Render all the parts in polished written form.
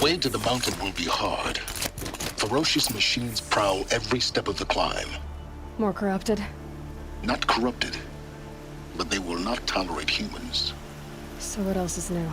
way to the mountain will be hard. Ferocious machines prowl every step of the climb. More corrupted? Not corrupted, but they will not tolerate humans. So what else is new?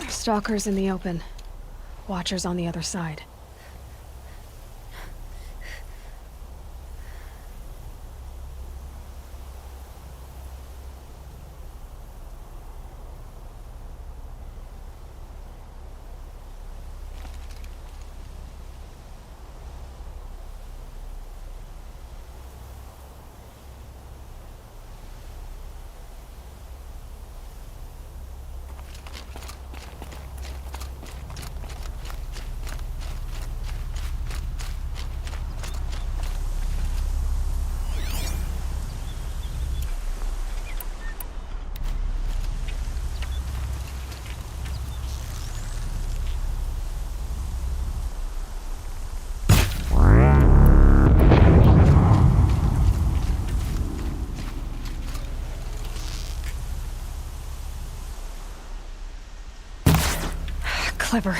Stalkers in the open. Watchers on the other side. Clever.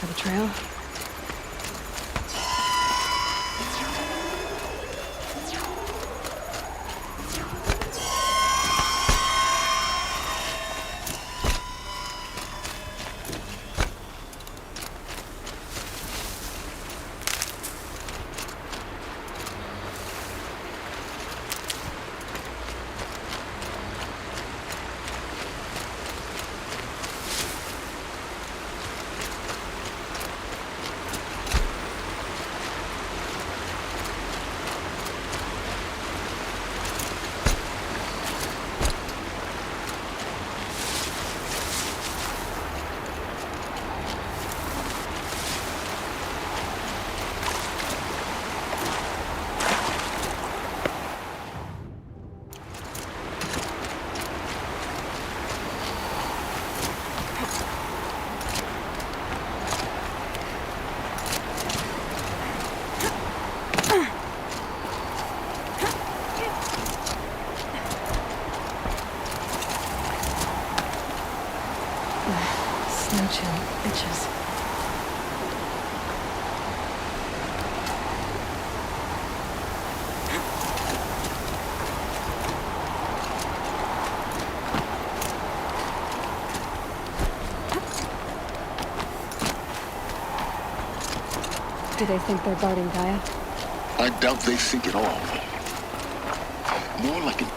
for the trail. Snow chill itches. Do they think they're guarding Gaia? I doubt they think at all. More like an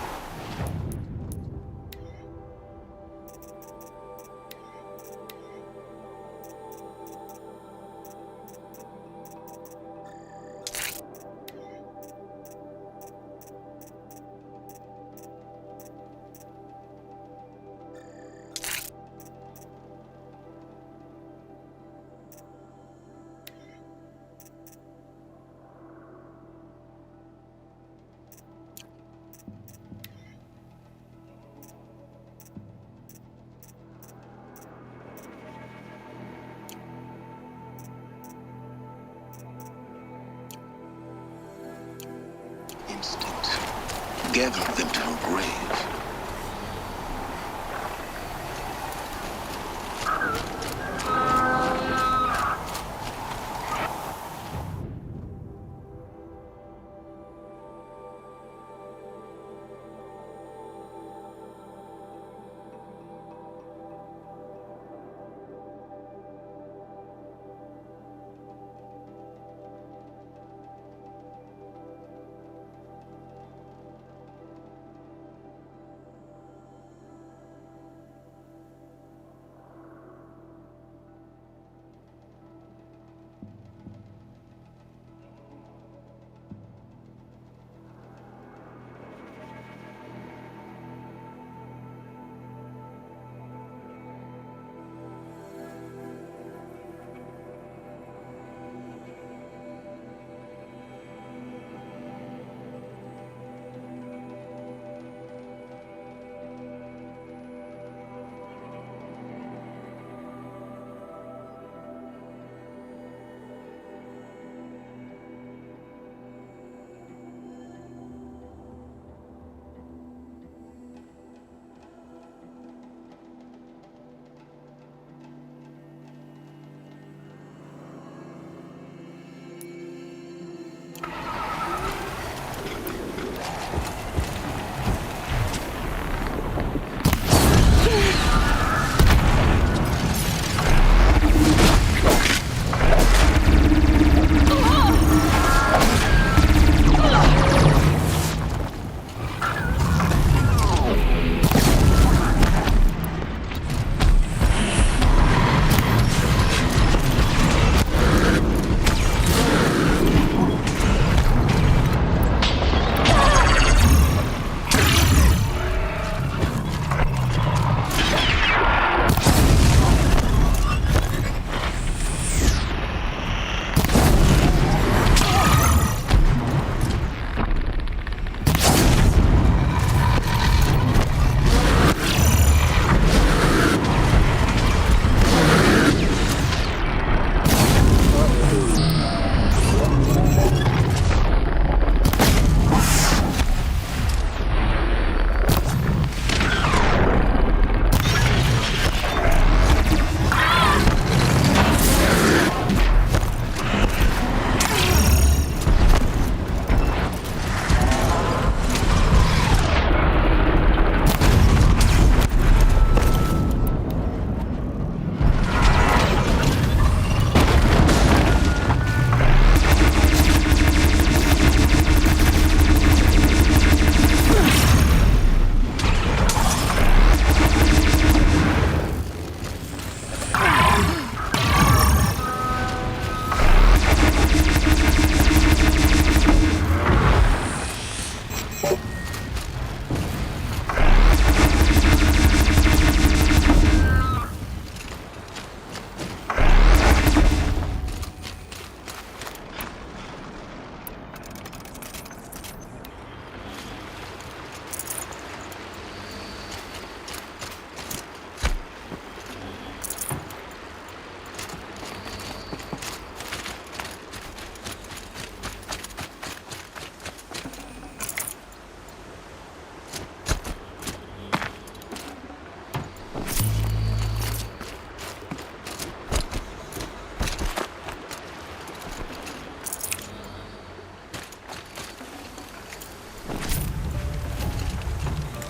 instinct. Gathered them to her grave.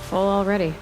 Full already.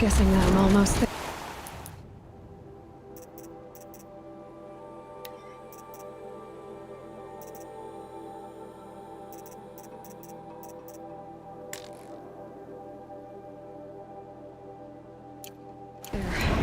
Guessing I'm almost there. Correct.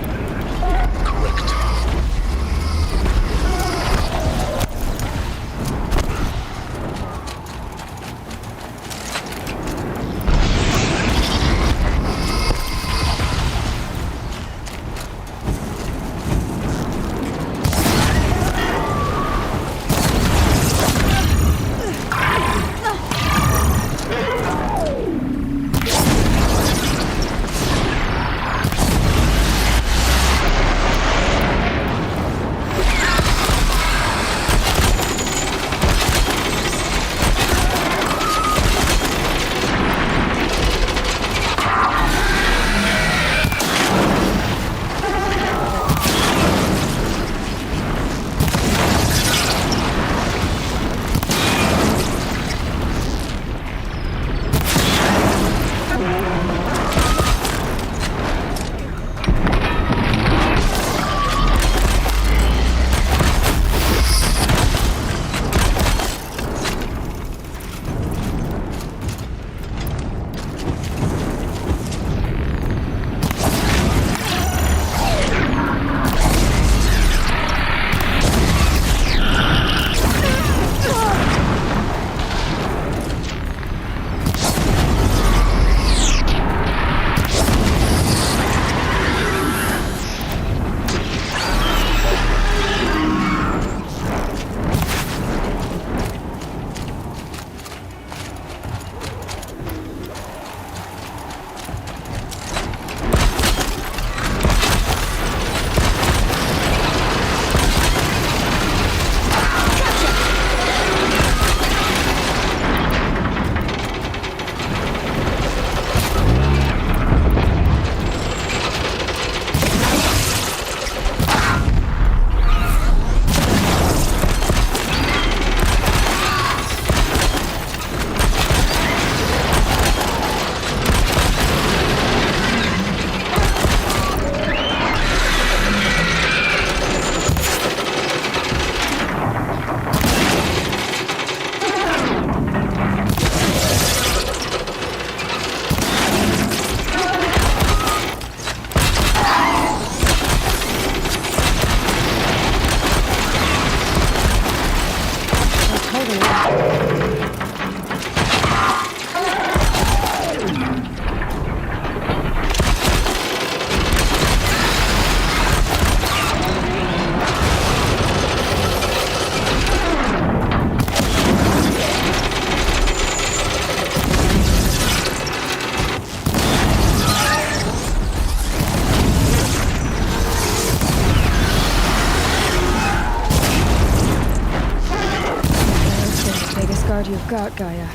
You've got, Gaia.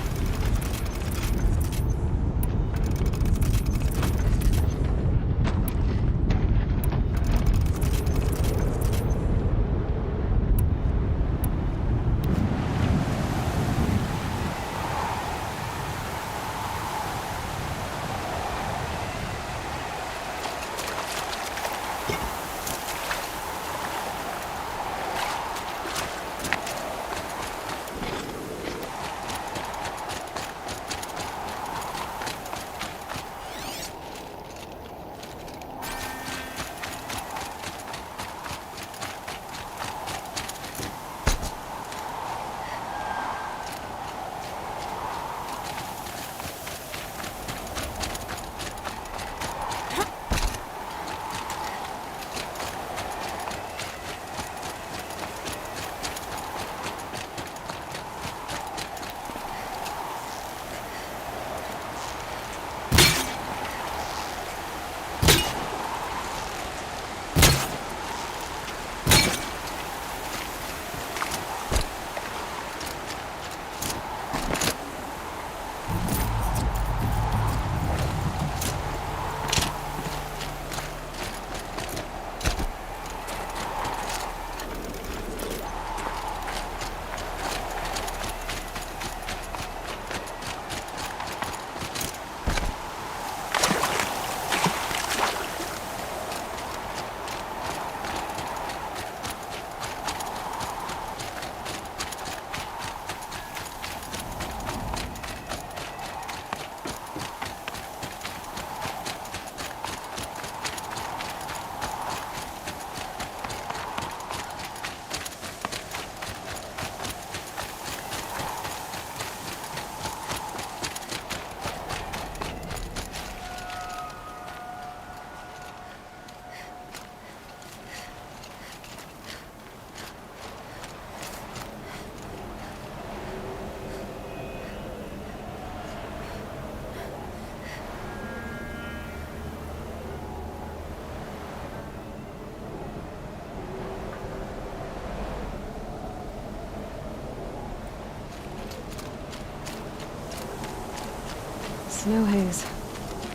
Snow haze.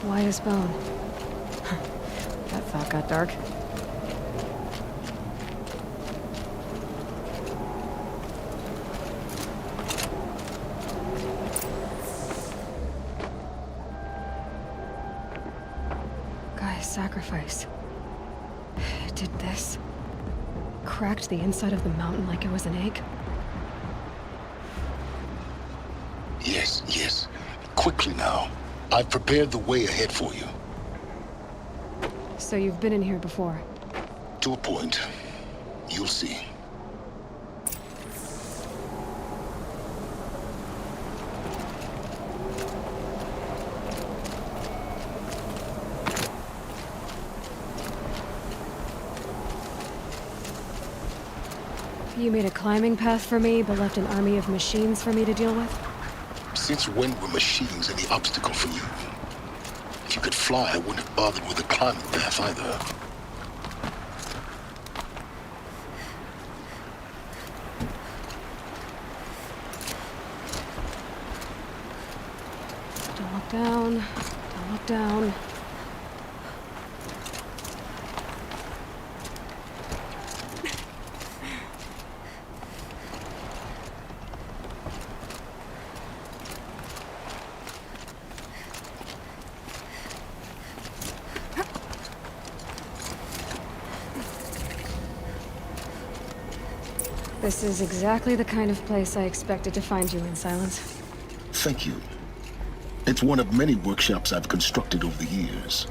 White as bone. That thought got dark. Guy's sacrifice. It did this. Cracked the inside of the mountain like it was an egg. Yes, yes. Quickly now. I've prepared the way ahead for you. So you've been in here before? To a point. You'll see. You made a climbing path for me, but left an army of machines for me to deal with? Since when were machines any obstacle for you? If you could fly, I wouldn't have bothered with a climbing path either. Don't look down. Don't look down. This is exactly the kind of place I expected to find you in, Silence. Thank you. It's one of many workshops I've constructed over the years.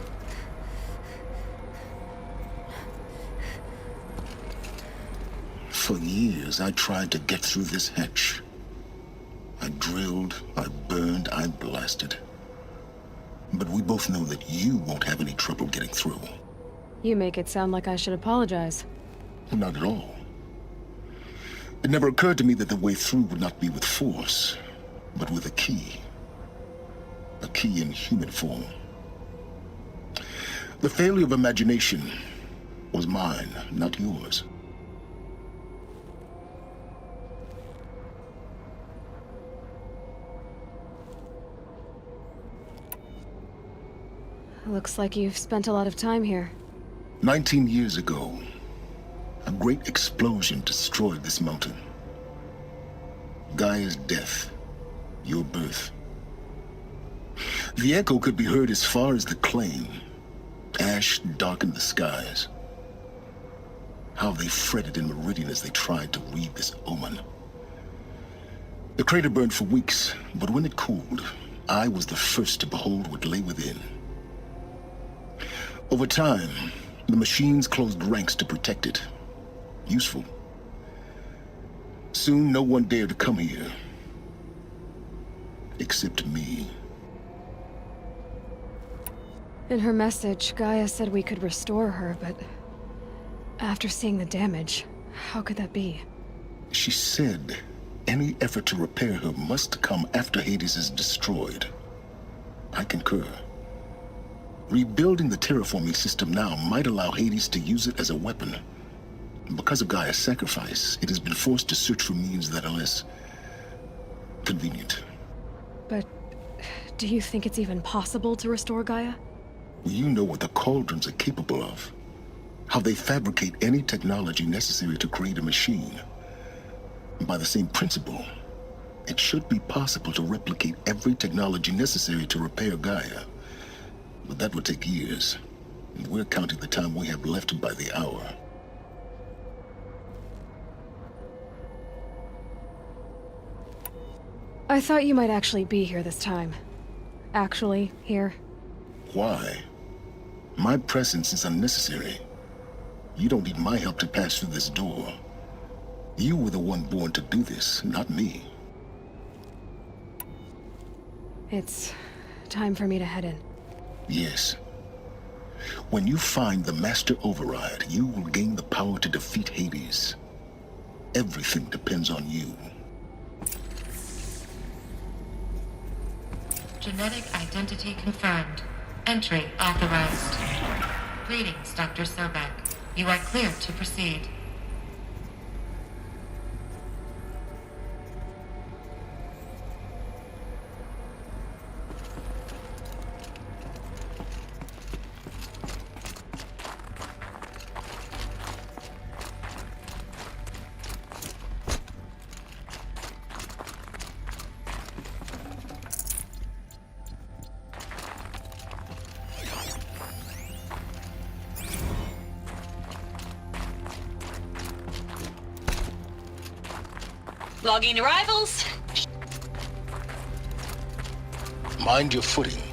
For years, I tried to get through this hatch. I drilled, I burned, I blasted. But we both know that you won't have any trouble getting through. You make it sound like I should apologize. Not at all. It never occurred to me that the way through would not be with force, but with a key. A key in human form. The failure of imagination was mine, not yours. Looks like you've spent a lot of time here. 19 years ago, a great explosion destroyed this mountain. Gaia's death, your birth. The echo could be heard as far as the claim. Ash darkened the skies. How they fretted in Meridian as they tried to read this omen. The crater burned for weeks, but when it cooled, I was the first to behold what lay within. Over time, the machines closed ranks to protect it. Useful. Soon, no one dared to come here. Except me. In her message, Gaia said we could restore her, but after seeing the damage, how could that be? She said any effort to repair her must come after Hades is destroyed. I concur. Rebuilding the terraforming system now might allow Hades to use it as a weapon. Because of Gaia's sacrifice, it has been forced to search for means that are less convenient. But do you think it's even possible to restore Gaia? You know what the Cauldrons are capable of. How they fabricate any technology necessary to create a machine. By the same principle, it should be possible to replicate every technology necessary to repair Gaia. But that would take years. And we're counting the time we have left by the hour. I thought you might actually be here this time. Actually, here. Why? My presence is unnecessary. You don't need my help to pass through this door. You were the one born to do this, not me. It's time for me to head in. Yes. When you find the Master Override, you will gain the power to defeat Hades. Everything depends on you. Genetic identity confirmed. Entry authorized. Greetings, Dr. Sobek. You are clear to proceed. Logging arrivals. Mind your footing.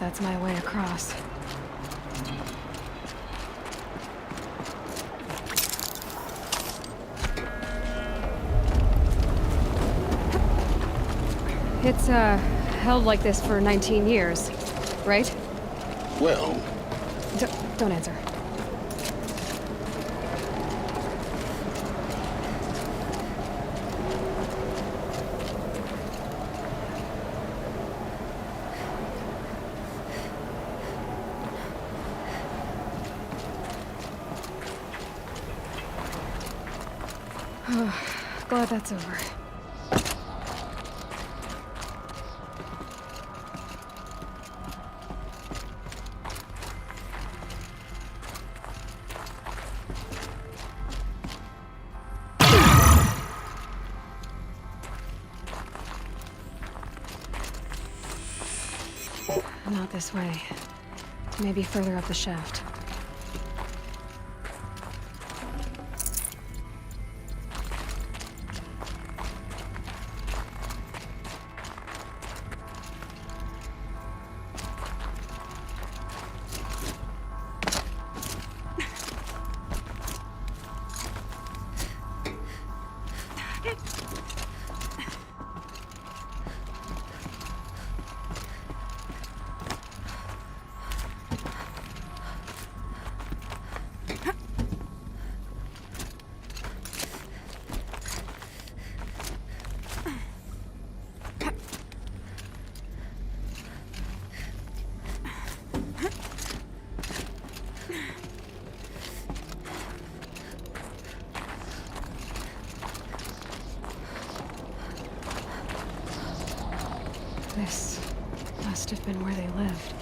That's my way across. It's, held like this for 19 years, right? Well, Don't answer. Glad that's over. Not this way. Maybe further up the shaft. This must have been where they lived.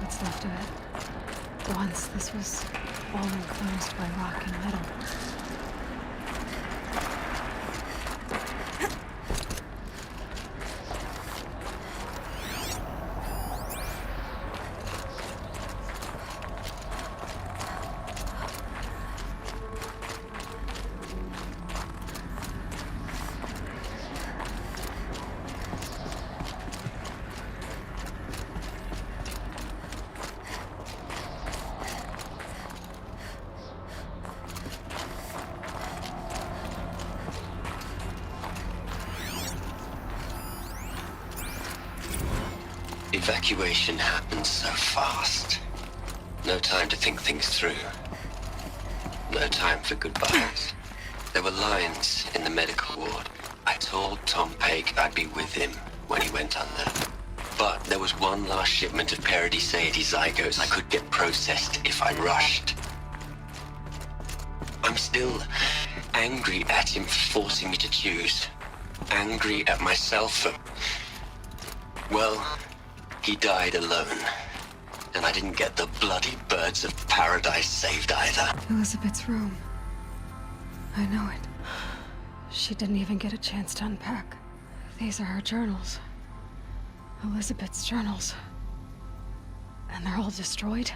What's left of it. Once this was all enclosed by rock and metal. Evacuation happened so fast. No time to think things through. No time for goodbyes. There were lines in the medical ward. I told Tom Pake I'd be with him when he went under. But there was one last shipment of Paradiseidae zygotes I could get processed if I rushed. I'm still angry at him for forcing me to choose. Angry at myself for... well... he died alone, and I didn't get the bloody birds of paradise saved either. Elizabeth's room. I know it. She didn't even get a chance to unpack. These are her journals. Elizabeth's journals. And they're all destroyed?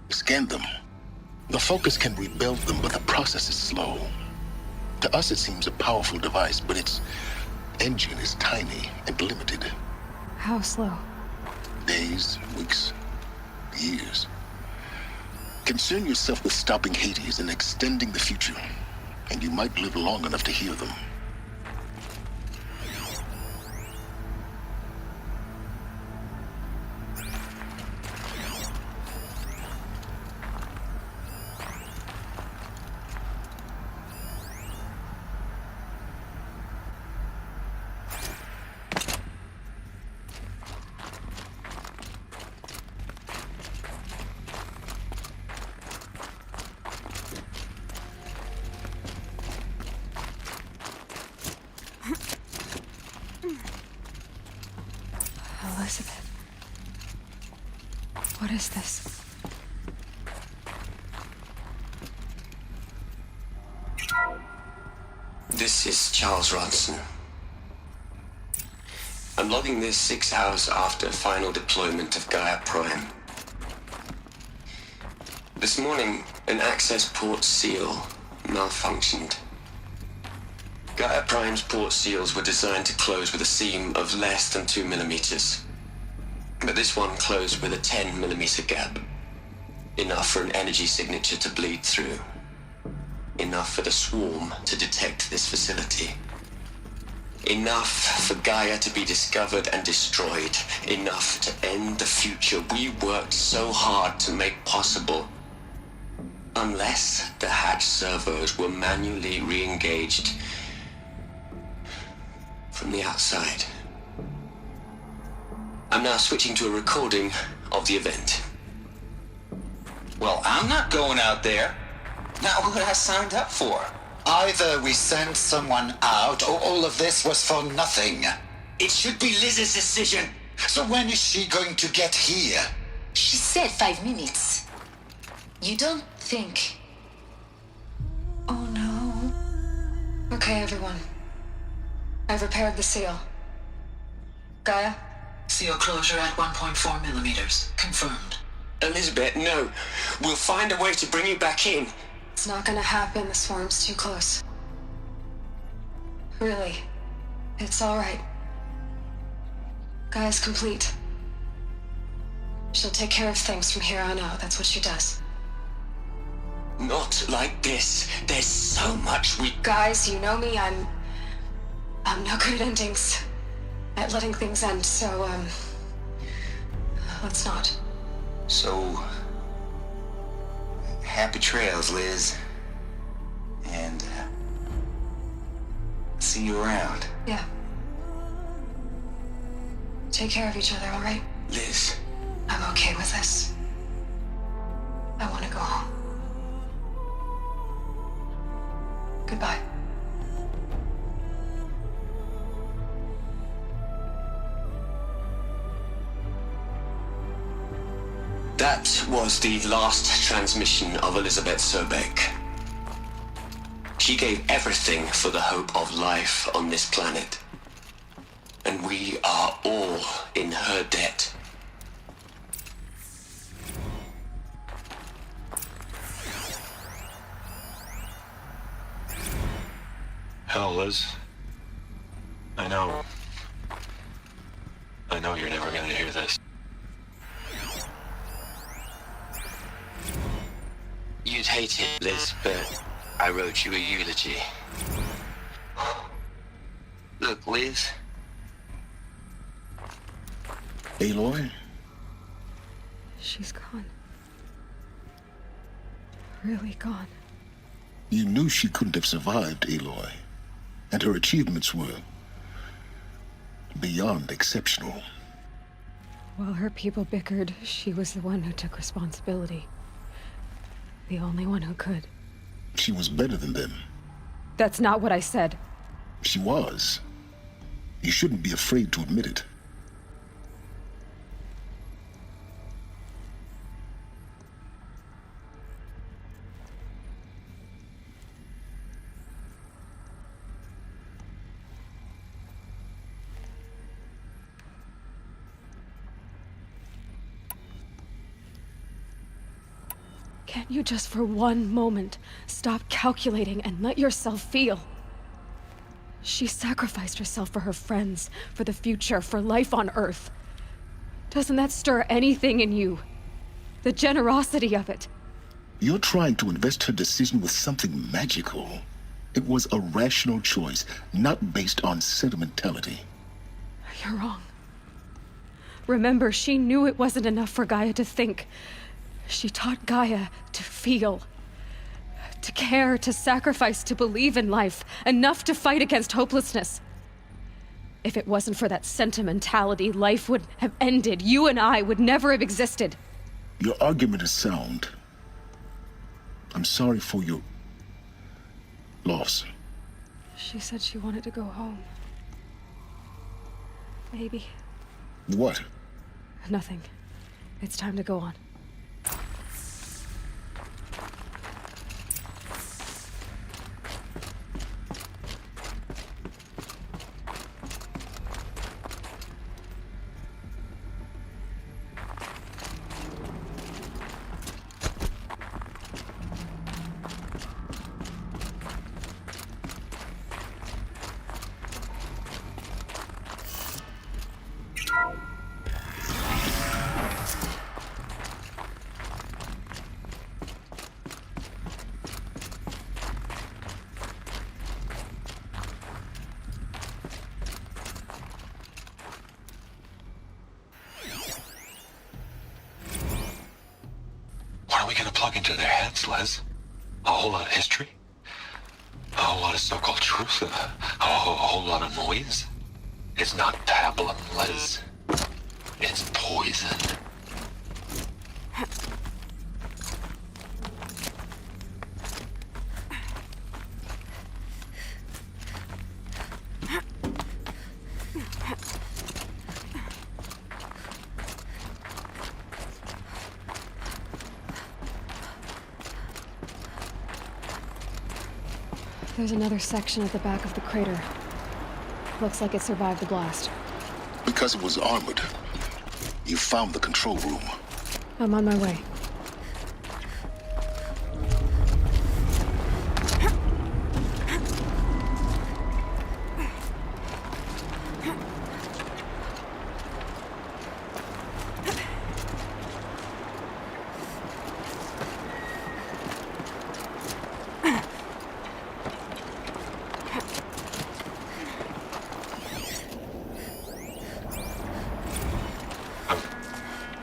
Scan them. The Focus can rebuild them, but the process is slow. To us, it seems a powerful device, but its engine is tiny and limited. How slow? Days, weeks, years. Concern yourself with stopping Hades and extending the future, and you might live long enough to hear them. Elizabeth. What is this? This is Charles Ronson. I'm logging this 6 hours after final deployment of Gaia Prime. This morning, an access port seal malfunctioned. Gaia Prime's port seals were designed to close with a seam of less than 2 millimeters. But this one closed with a 10 millimeter gap. Enough for an energy signature to bleed through. Enough for the swarm to detect this facility. Enough for Gaia to be discovered and destroyed. Enough to end the future we worked so hard to make possible. Unless the hatch servos were manually re-engaged from the outside. I'm now switching to a recording of the event. Well, I'm not going out there. Not what I signed up for. Either we send someone out, or all of this was for nothing. It should be Liz's decision. So when is she going to get here? She said 5 minutes. You don't think... Oh no. Okay, everyone. I've repaired the seal. Gaia? Seal closure at 1.4 millimeters. Confirmed. Elizabeth, no. We'll find a way to bring you back in. It's not gonna happen. The swarm's too close. Really. It's alright. Gaia's complete. She'll take care of things from here on out. That's what she does. Not like this. There's so much we... Guys, you know me. I'm no good at endings. At letting things end, so, let's not. So... happy trails, Liz. And... see you around. Yeah. Take care of each other, alright? Liz. I'm okay with this. I want to go home. Goodbye. That was the last transmission of Elizabeth Sobek. She gave everything for the hope of life on this planet. And we are all in her debt. Hell, Liz. I know you're never gonna hear this. You'd hate it, Liz, but I wrote you a eulogy. Look, Liz. Aloy? She's gone. Really gone. You knew she couldn't have survived, Aloy. And her achievements were beyond exceptional. While her people bickered, she was the one who took responsibility. The only one who could. She was better than them. That's not what I said. She was. You shouldn't be afraid to admit it. Can't you just for one moment stop calculating and let yourself feel? She sacrificed herself for her friends, for the future, for life on Earth. Doesn't that stir anything in you? The generosity of it. You're trying to invest her decision with something magical. It was a rational choice, not based on sentimentality. You're wrong. Remember, she knew it wasn't enough for Gaia to think. She taught Gaia to feel. To care, to sacrifice, to believe in life. Enough to fight against hopelessness. If it wasn't for that sentimentality, life would have ended. You and I would never have existed. Your argument is sound. I'm sorry for your loss. She said she wanted to go home. Maybe. What? Nothing. It's time to go on. What are we gonna plug into their heads, Les? A whole lot of history? A whole lot of so-called truth? A whole lot of noise? It's not tabulum, Les. It's poison. There's another section at the back of the crater. Looks like it survived the blast. Because it was armored. You found the control room. I'm on my way.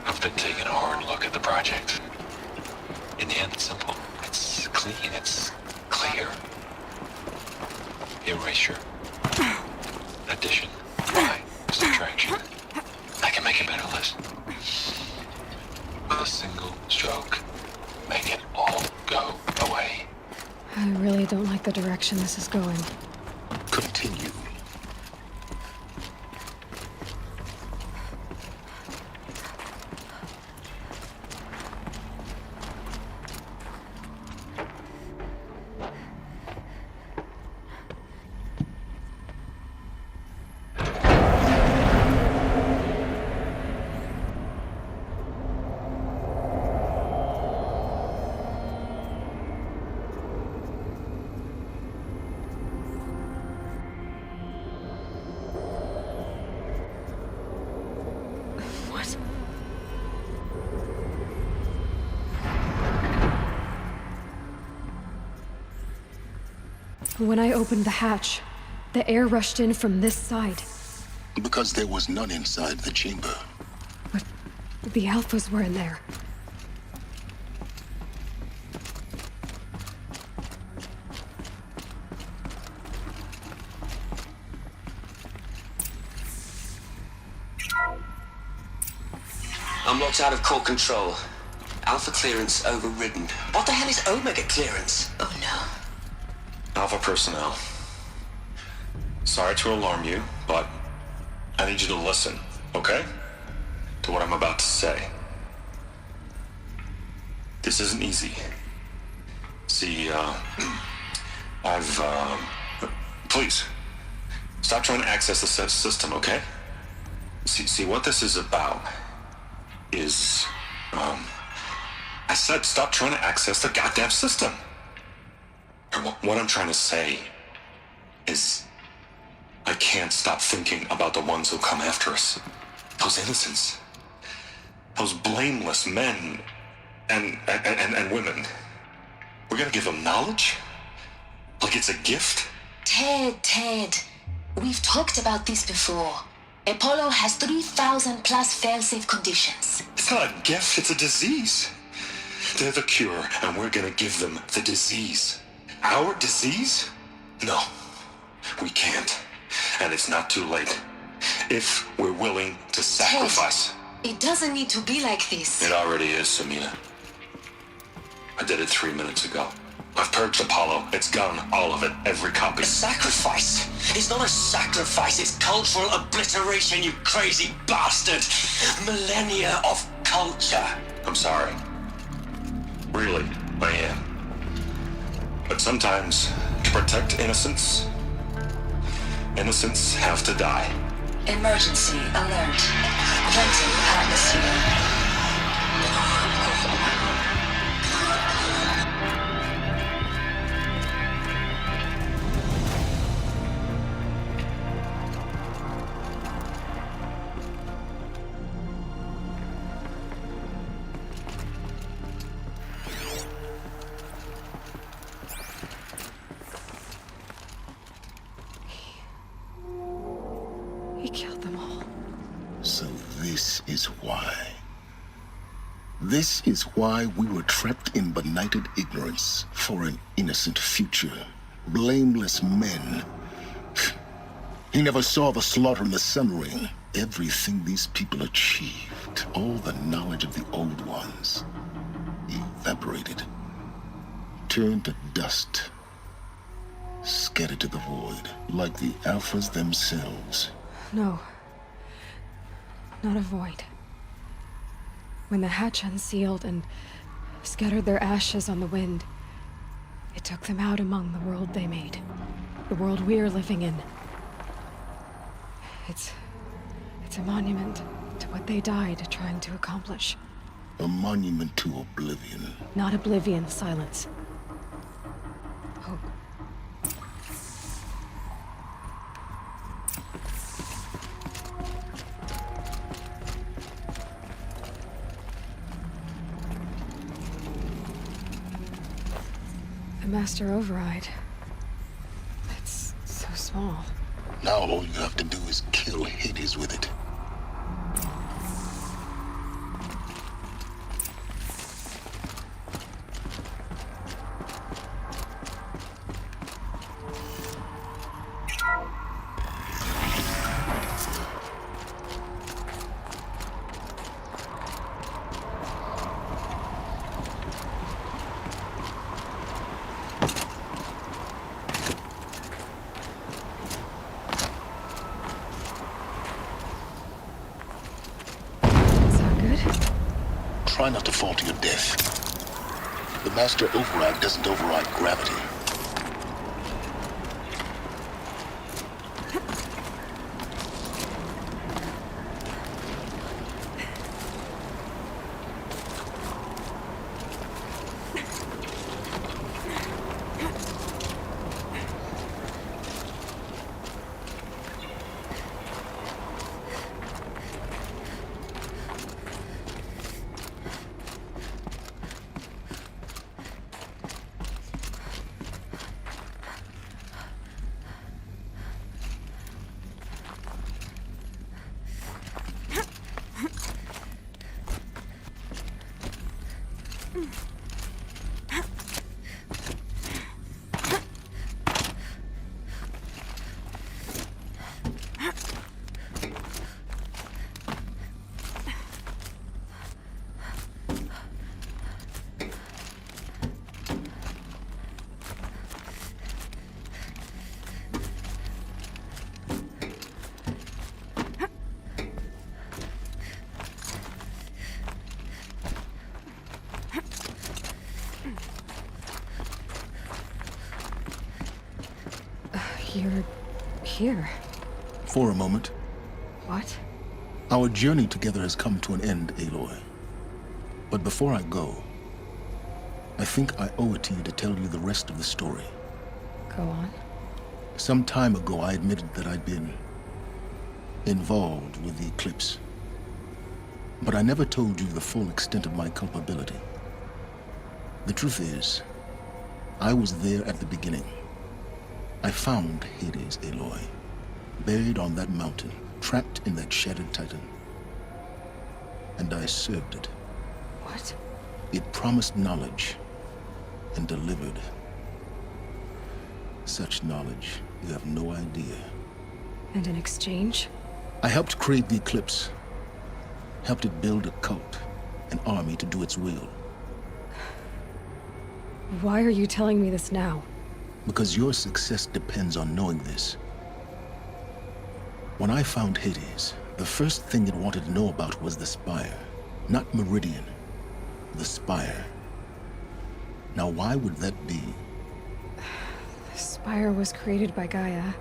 I've been taking a hard look at the project. In the end, it's simple. It's clean. It's clear. Erasure. Addition. By subtraction. I can make a better list. With a single stroke, make it all go away. I really don't like the direction this is going. Continue. What? When I opened the hatch, the air rushed in from this side. Because there was none inside the chamber. But the alphas were in there. I'm locked out of core control. Alpha clearance overridden. What the hell is Omega clearance? Oh no. Alpha personnel. Sorry to alarm you, but I need you to listen, okay? To what I'm about to say. This isn't easy. See, please, stop trying to access the system, okay? See, what this is about is, I said stop trying to access the goddamn system. What I'm trying to say is I can't stop thinking about the ones who come after us. Those innocents. Those blameless men and women. We're gonna give them knowledge? Like it's a gift? Ted, we've talked about this before. Apollo has 3,000 plus fail-safe conditions. It's not a gift, it's a disease. They're the cure, and we're gonna give them the disease. Our disease? No, we can't. And it's not too late. If we're willing to sacrifice. Ted, it doesn't need to be like this. It already is, Samina. I did it 3 minutes ago. I've purged Apollo. It's gone, all of it, every copy. A sacrifice? It's not a sacrifice, it's cultural obliteration, you crazy bastard! Millennia of culture! I'm sorry. Really, I am. But sometimes, to protect innocence, innocents have to die. Emergency alert. Venting atmosphere. He killed them all. So this is why. This is why we were trapped in benighted ignorance for an innocent future. Blameless men. He never saw the slaughter in the sun ring. Everything these people achieved, all the knowledge of the old ones, evaporated. Turned to dust. Scattered to the void, like the Alphas themselves. No. Not a void. When the hatch unsealed and scattered their ashes on the wind, it took them out among the world they made. The world we're living in. It's a monument to what they died trying to accomplish. A monument to oblivion. Not oblivion, silence. Hope. The master override. It's so small. Now all you have to do is kill Hades with it. Try not to fall to your death. The master override doesn't override gravity. You're here. For a moment. What? Our journey together has come to an end, Aloy. But before I go, I think I owe it to you to tell you the rest of the story. Go on. Some time ago, I admitted that I'd been involved with the eclipse. But I never told you the full extent of my culpability. The truth is, I was there at the beginning. I found Hades, Aloy, buried on that mountain, trapped in that shattered titan. And I served it. What? It promised knowledge and delivered. Such knowledge, you have no idea. And in exchange? I helped create the eclipse. Helped it build a cult, an army to do its will. Why are you telling me this now? Because your success depends on knowing this. When I found Hades, the first thing it wanted to know about was the Spire. Not Meridian. The Spire. Now why would that be? The Spire was created by Gaia.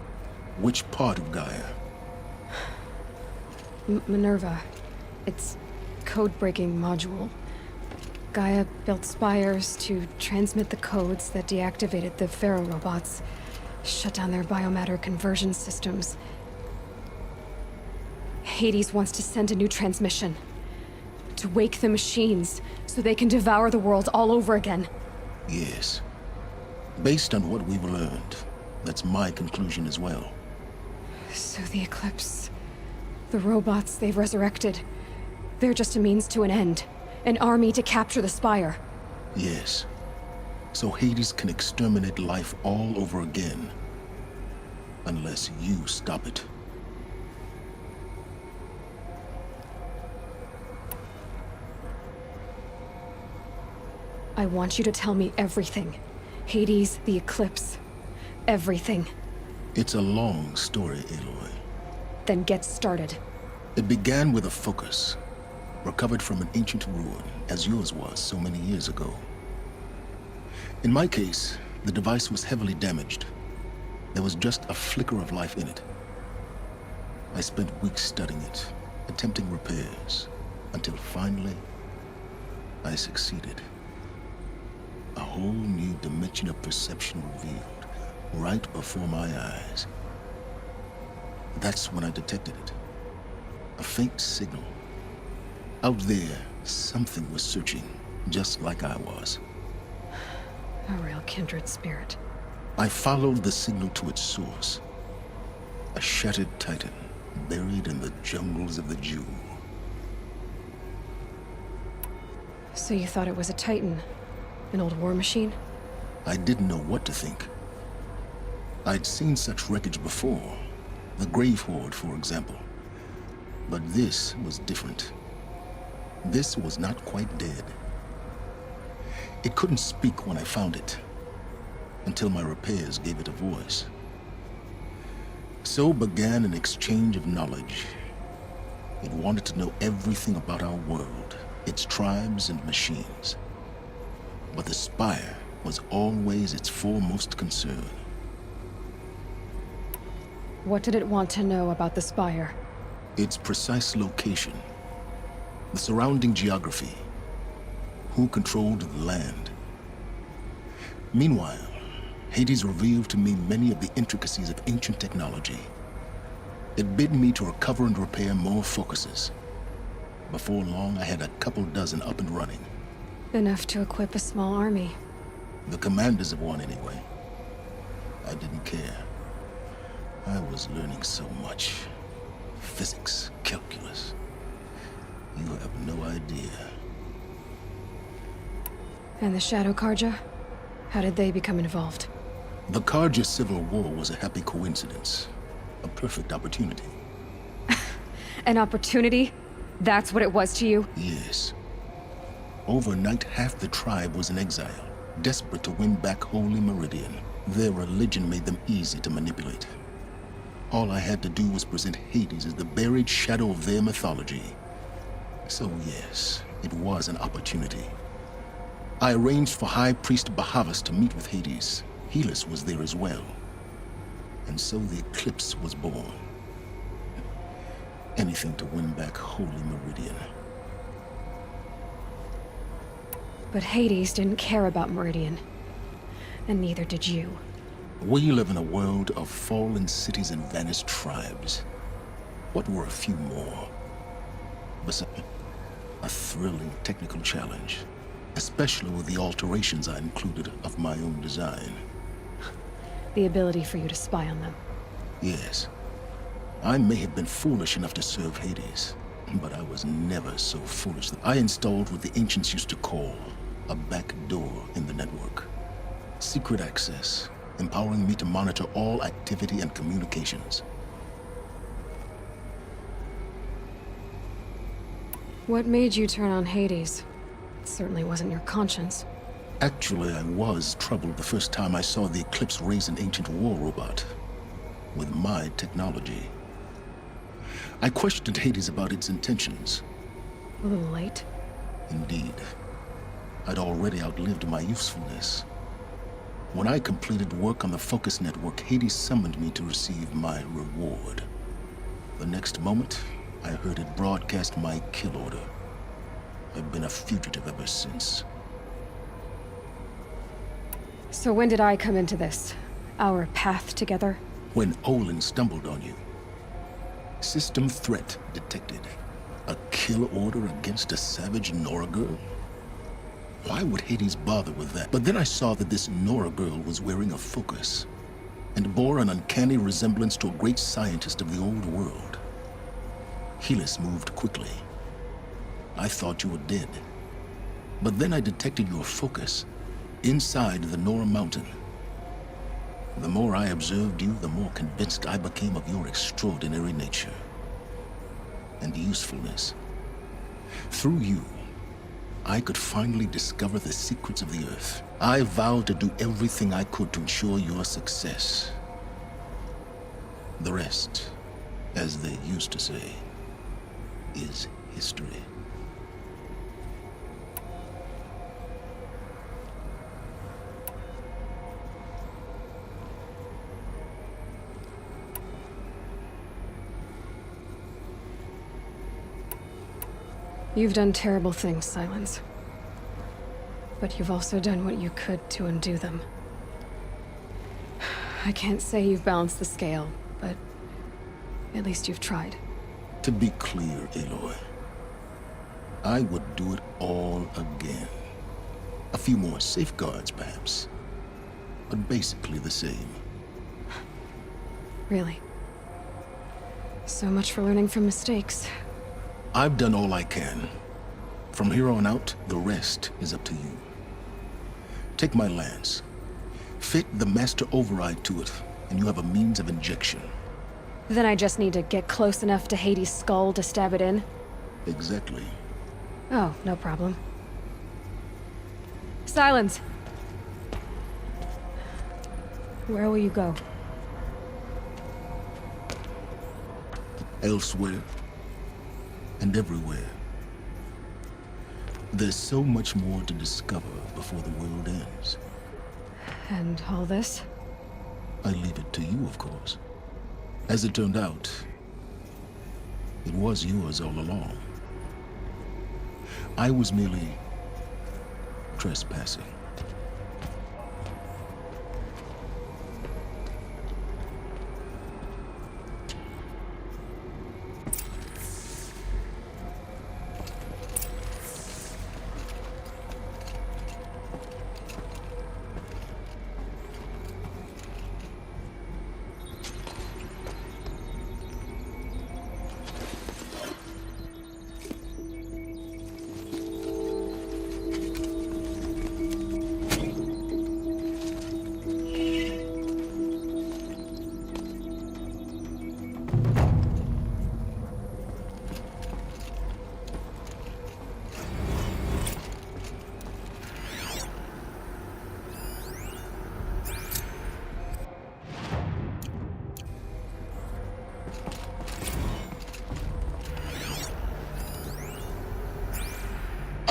Which part of Gaia? Minerva. Its code-breaking module. Gaia built spires to transmit the codes that deactivated the Pharaoh robots, shut down their biomatter conversion systems. Hades wants to send a new transmission. To wake the machines, so they can devour the world all over again. Yes. Based on what we've learned, that's my conclusion as well. So the Eclipse... the robots they've resurrected... they're just a means to an end. An army to capture the Spire. Yes. So Hades can exterminate life all over again. Unless you stop it. I want you to tell me everything. Hades, the Eclipse. Everything. It's a long story, Aloy. Then get started. It began with a focus. Recovered from an ancient ruin, as yours was so many years ago. In my case, the device was heavily damaged. There was just a flicker of life in it. I spent weeks studying it, attempting repairs, until finally, I succeeded. A whole new dimension of perception revealed, right before my eyes. That's when I detected it. A faint signal. Out there, something was searching, just like I was. A real kindred spirit. I followed the signal to its source. A shattered titan, buried in the jungles of the Jew. So you thought it was a titan? An old war machine? I didn't know what to think. I'd seen such wreckage before. The Grave Horde, for example. But this was different. This was not quite dead. It couldn't speak when I found it, until my repairs gave it a voice. So began an exchange of knowledge. It wanted to know everything about our world, its tribes and machines. But the Spire was always its foremost concern. What did it want to know about the Spire? Its precise location. The surrounding geography. Who controlled the land. Meanwhile, Hades revealed to me many of the intricacies of ancient technology. It bid me to recover and repair more focuses. Before long, I had a couple dozen up and running. Enough to equip a small army. The commanders of one, anyway. I didn't care. I was learning so much. Physics, calculus. You have no idea. And the Shadow Karja? How did they become involved? The Karja Civil War was a happy coincidence. A perfect opportunity. An opportunity? That's what it was to you? Yes. Overnight, half the tribe was in exile, desperate to win back Holy Meridian. Their religion made them easy to manipulate. All I had to do was present Hades as the buried shadow of their mythology. So yes, it was an opportunity. I arranged for High Priest Bahavas to meet with Hades. Helis was there as well. And so the Eclipse was born. Anything to win back Holy Meridian. But Hades didn't care about Meridian. And neither did you. We live in a world of fallen cities and vanished tribes. What were a few more? Besides, a thrilling technical challenge. Especially with the alterations I included of my own design. The ability for you to spy on them. Yes. I may have been foolish enough to serve Hades, but I was never so foolish. I installed what the ancients used to call a back door in the network. Secret access, empowering me to monitor all activity and communications. What made you turn on Hades? It certainly wasn't your conscience. Actually, I was troubled the first time I saw the Eclipse raise an ancient war robot with my technology. I questioned Hades about its intentions. A little late. Indeed. I'd already outlived my usefulness. When I completed work on the Focus Network, Hades summoned me to receive my reward. The next moment, I heard it broadcast my kill order. I've been a fugitive ever since. So when did I come into this? Our path together? When Olin stumbled on you. System threat detected. A kill order against a savage Nora girl? Why would Hades bother with that? But then I saw that this Nora girl was wearing a focus, and bore an uncanny resemblance to a great scientist of the old world. Helis moved quickly. I thought you were dead. But then I detected your focus inside the Nora mountain. The more I observed you, the more convinced I became of your extraordinary nature and usefulness. Through you, I could finally discover the secrets of the Earth. I vowed to do everything I could to ensure your success. The rest, as they used to say, is history. You've done terrible things, Silence. But you've also done what you could to undo them. I can't say you've balanced the scale, but at least you've tried. To be clear, Aloy, I would do it all again. A few more safeguards, perhaps, but basically the same. Really? So much for learning from mistakes. I've done all I can. From here on out, the rest is up to you. Take my lance. Fit the master override to it, and you have a means of injection. Then I just need to get close enough to Hades' skull to stab it in? Exactly. Oh, no problem. Silence! Where will you go? Elsewhere. And everywhere. There's so much more to discover before the world ends. And all this? I leave it to you, of course. As it turned out, it was yours all along. I was merely trespassing.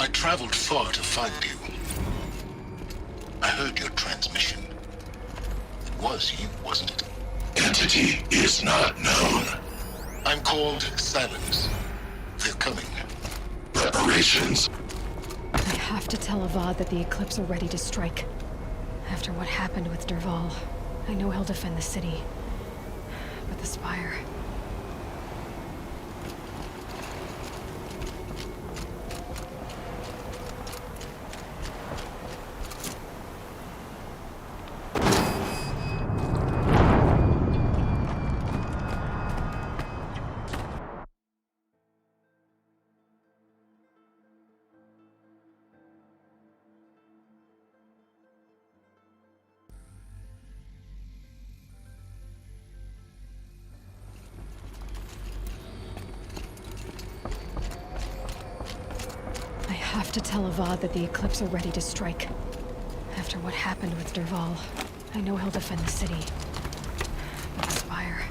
I traveled far to find you. I heard your transmission. It was you, wasn't it? Entity is not known. I'm called Silence. They're coming. Reparations. I have to tell Avad that the Eclipse are ready to strike. After what happened with Derval, I know he'll defend the city. But the Spire... I have to tell Avad that the Eclipse are ready to strike. After what happened with Derval, I know he'll defend the city. But the Spire...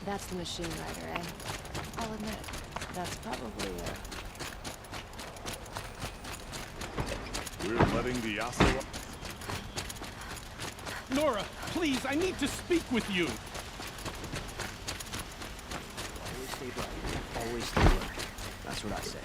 That's the machine rider, eh? I'll admit, that's probably We're letting the Yasuo... Nora, please, I need to speak with you! Always stay bright. Always stay alert. That's what I say.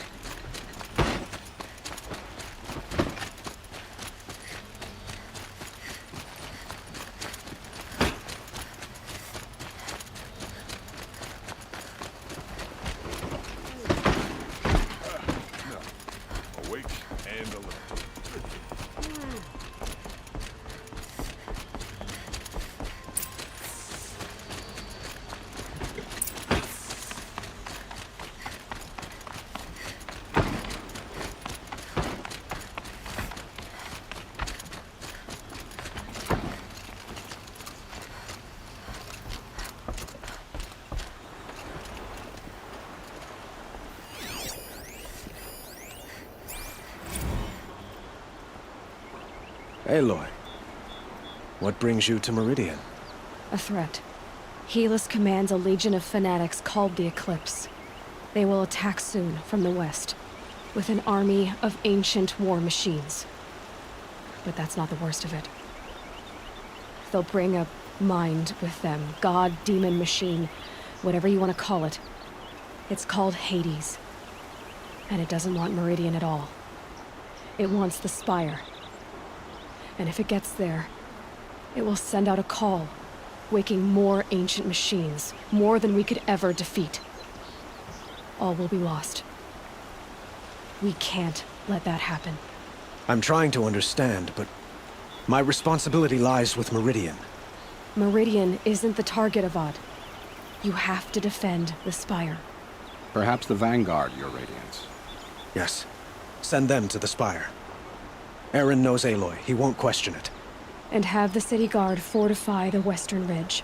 Aloy, what brings you to Meridian? A threat. Helis commands a legion of fanatics called the Eclipse. They will attack soon from the west, with an army of ancient war machines. But that's not the worst of it. They'll bring a mind with them, god, demon, machine, whatever you want to call it. It's called Hades. And it doesn't want Meridian at all. It wants the Spire. And if it gets there, it will send out a call, waking more ancient machines, more than we could ever defeat. All will be lost. We can't let that happen. I'm trying to understand, but my responsibility lies with Meridian. Meridian isn't the target, Avad. You have to defend the Spire. Perhaps the Vanguard, Your Radiance. Yes. Send them to the Spire. Aaron knows Aloy. He won't question it. And have the City Guard fortify the Western Ridge.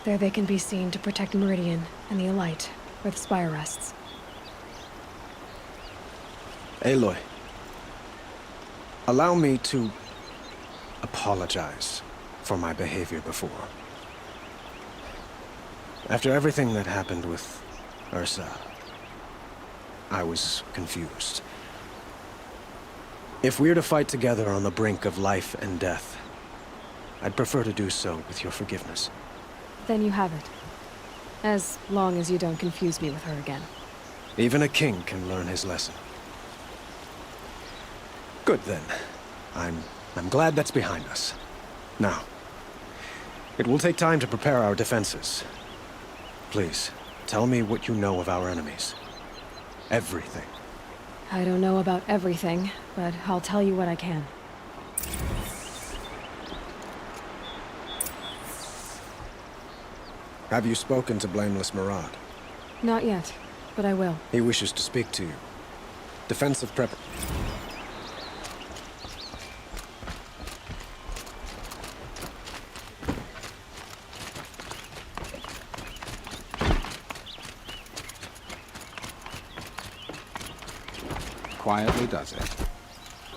There they can be seen to protect Meridian and the Elite, where the Spire rests. Aloy, allow me to apologize for my behavior before. After everything that happened with Ursa, I was confused. If we're to fight together on the brink of life and death, I'd prefer to do so with your forgiveness. Then you have it. As long as you don't confuse me with her again. Even a king can learn his lesson. Good then. I'm glad that's behind us. Now, it will take time to prepare our defenses. Please, tell me what you know of our enemies. Everything. I don't know about everything, but I'll tell you what I can. Have you spoken to Blameless Murad? Not yet, but I will. He wishes to speak to you. Defensive prep... Quietly does it.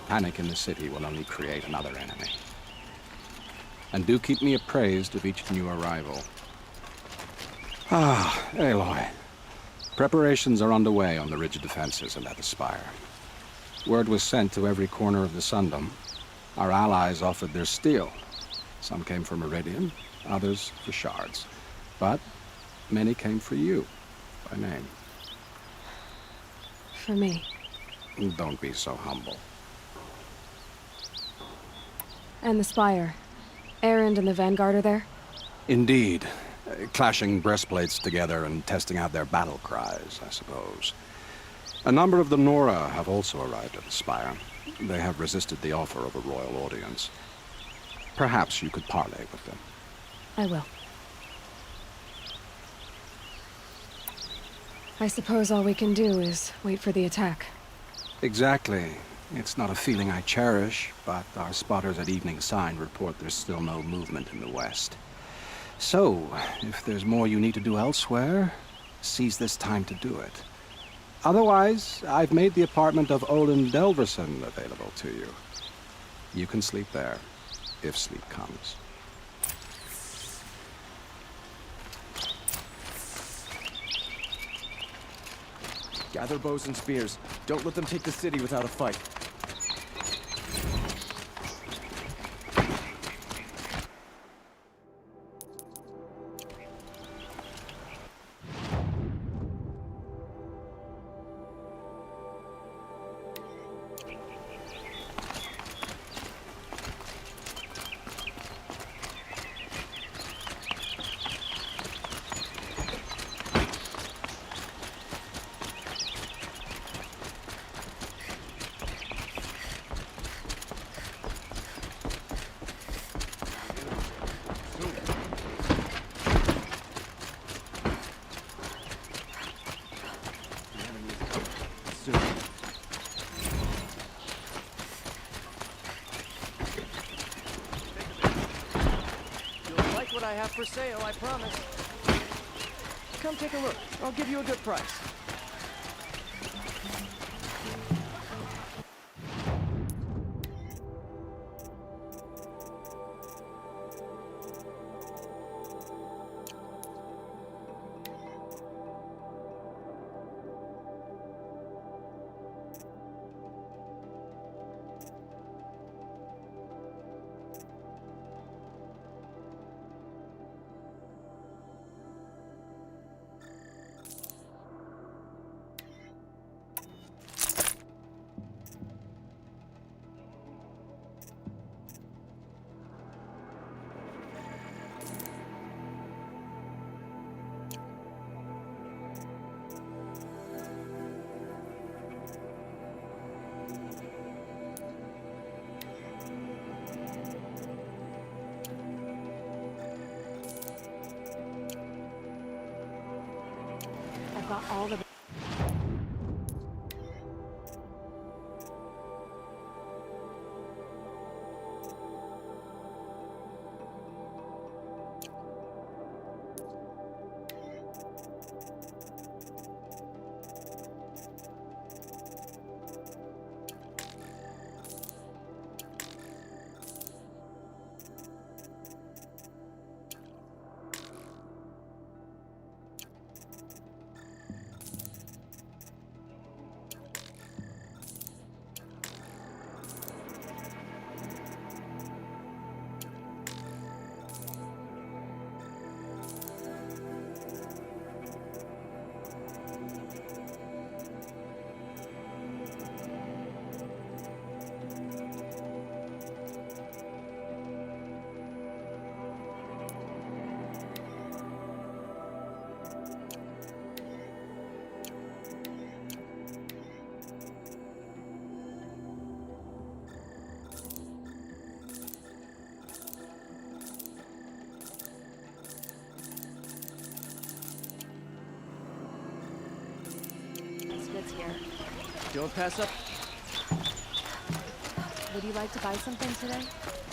Panic in the city will only create another enemy. And do keep me appraised of each new arrival. Ah, Aloy. Preparations are underway on the ridge defenses and at the Spire. Word was sent to every corner of the Sundom. Our allies offered their steel. Some came for Meridian, others for shards. But many came for you, by name. For me. Don't be so humble. And the Spire. Erend and the Vanguard are there? Indeed. Clashing breastplates together and testing out their battle cries, I suppose. A number of the Nora have also arrived at the Spire. They have resisted the offer of a royal audience. Perhaps you could parley with them. I will. I suppose all we can do is wait for the attack. Exactly. It's not a feeling I cherish, but our spotters at Evening Sign report there's still no movement in the west. So, if there's more you need to do elsewhere, seize this time to do it. Otherwise, I've made the apartment of Olin Delverson available to you. You can sleep there, if sleep comes. Gather bows and spears. Don't let them take the city without a fight. What I have for sale, I promise. Come take a look. I'll give you a good price. got all the... Goods here. Don't pass up. Would you like to buy something today?